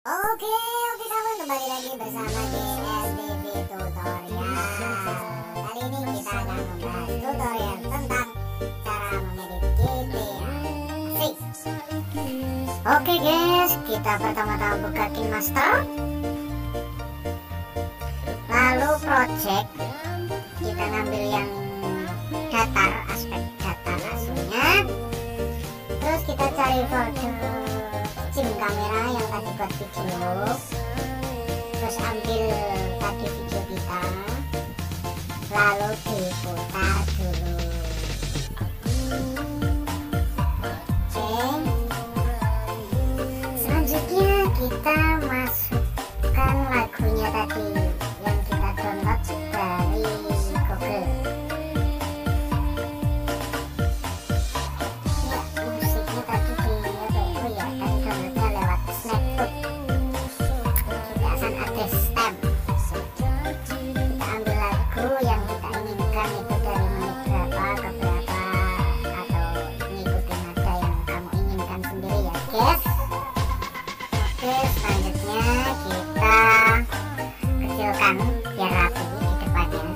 Oke kawan, kembali lagi bersama GSDB Tutorial. Kali ini kita akan membahas tutorial tentang cara mengedit GTA 6. Oke guys, kita pertama-tama buka KineMaster, lalu project, kita ngambil yang datar, aspek datar aslinya, terus kita cari folder SIM kamera yang tadi buat video, terus ambil tadi video kita, lalu diputar dulu. Oke, selanjutnya kita masukkan lagunya tadi yang kita download dari Google. Biar rapi di depannya,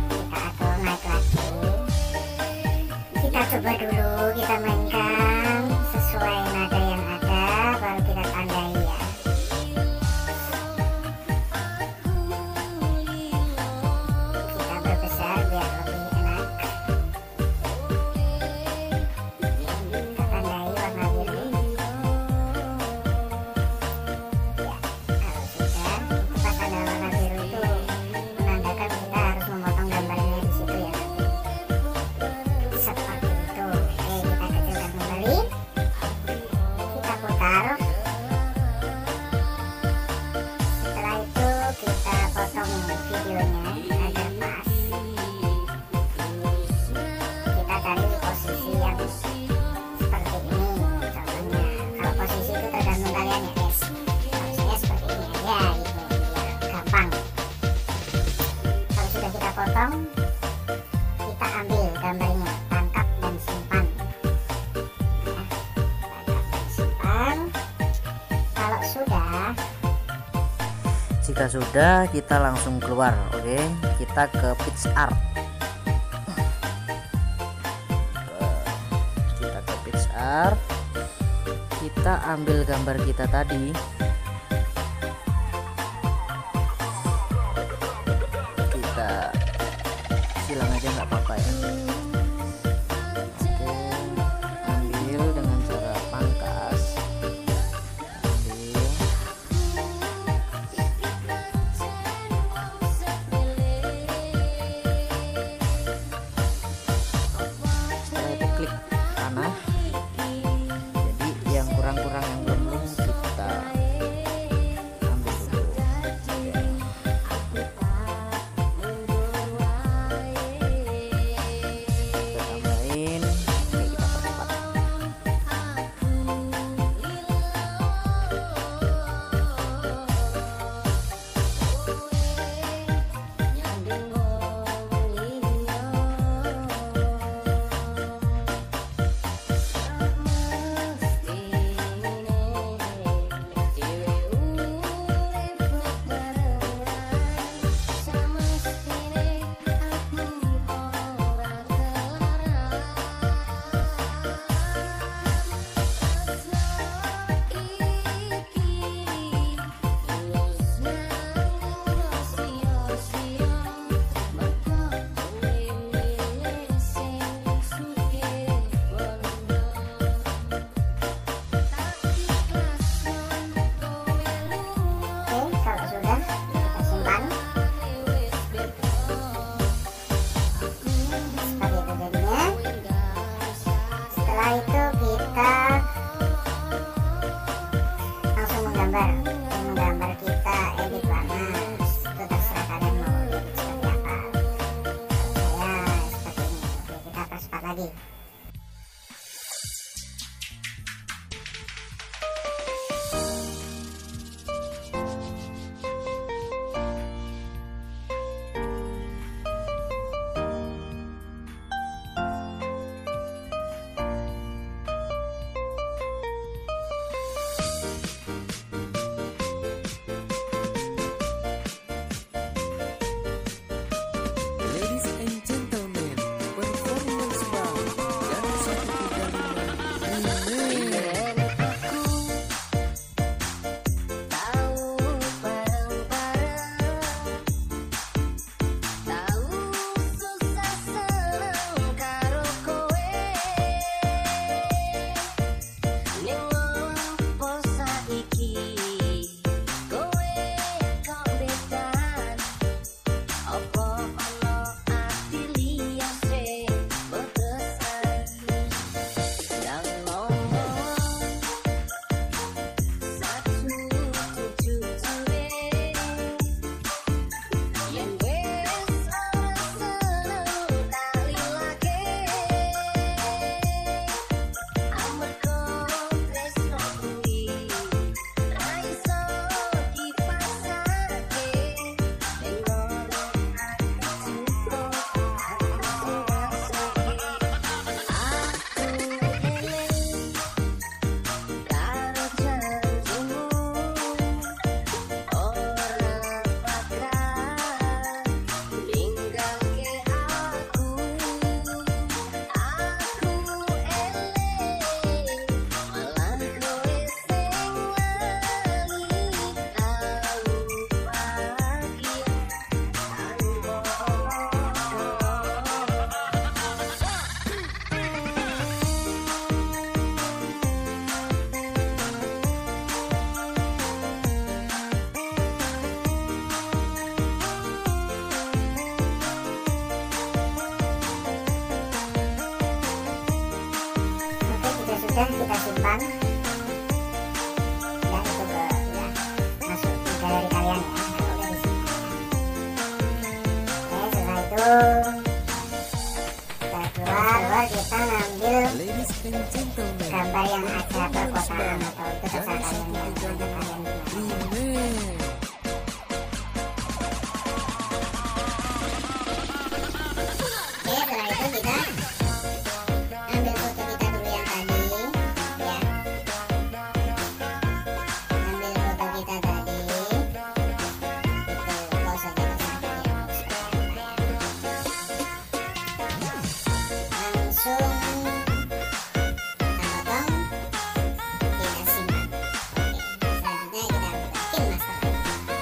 kita atur naik lagi, kita coba dulu, kita mainkan sesuai nada yang ada, baru kita tandai ya. Kita berbesar biar lebih enak. Kita tandai warna biru ya. Kalau sudah kita ambil gambarnya, tangkap dan simpan. Kalau sudah, jika sudah, kita langsung keluar. Oke, kita ke PicsArt. Kita ke PicsArt, kita ambil gambar kita tadi. Silang aja nggak apa-apa ya. Oke, ambil dengan cara pangkas, ambil, setelah itu klik panah. Jadi yang kurang-kurang, yang belum kita ambil dulu. Menggambar kita edit warna, itu terserah kalian mau edit seperti apa. Saya seperti ini. Oke, kita percepat lagi. udah kita simpan. Udah itu udah masuk di galeri kalian ya. Udah disimpan. Oke, setelah itu kita keluar kita ngambil gambar yang ada perkotaan atau itu terserah kalian ya. Setelah itu kita ambil foto kita dulu yang tadi ya, ambil foto kita tadi itu pose kita sampai ya, langsung kita potong, kita simpan. Oke, selanjutnya kita buka Kin Master.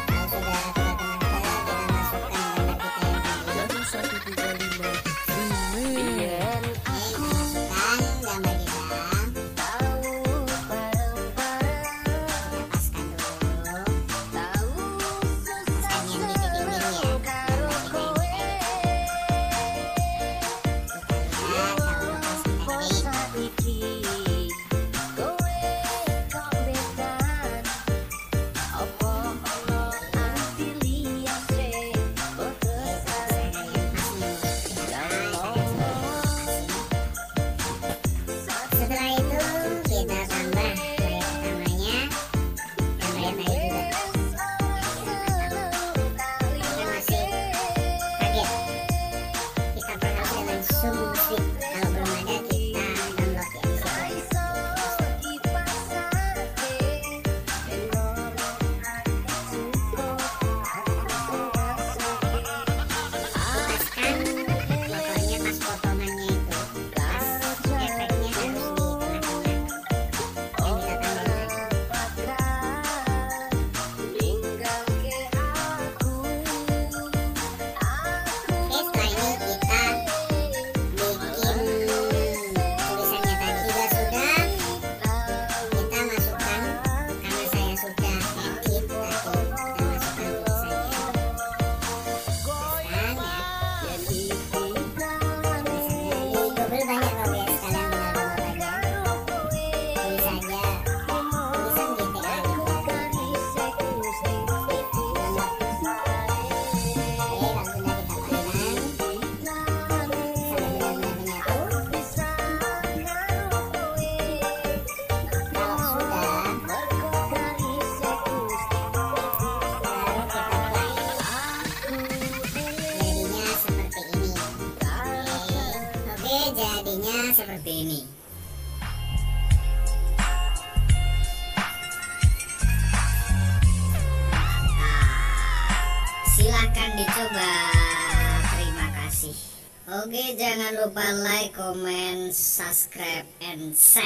Kalau sudah kita masukkan gambar kita yang tadi. Setelah itu kita tambah gaya pertamanya, gambar yang tadi juga. Kita masih kaget, kita perhatikan dengan sungguh musik. Kalau belum ada kita download ya. Paskan fotonya pas potongannya itu, pas efeknya harus di tengah-tengah. Yang kita tambah lagi. Oke, setelah ini kita bikin tulisannya tadi juga sudah kita masukkan, karena saya sudah edit tadi, kita masukkan tulisannya. Paskan ya. Tulisannya di Google banyak kok guys, kalian tinggal download aja. Tulisan GTA gitu. Oke, langsung kita pasang sampai benar-benar menyatu. Kalau sudah, baru kita play. Jadinya seperti ini. Oke, silahkan dicoba. Terima kasih. Oke, jangan lupa like, comment, subscribe, and share.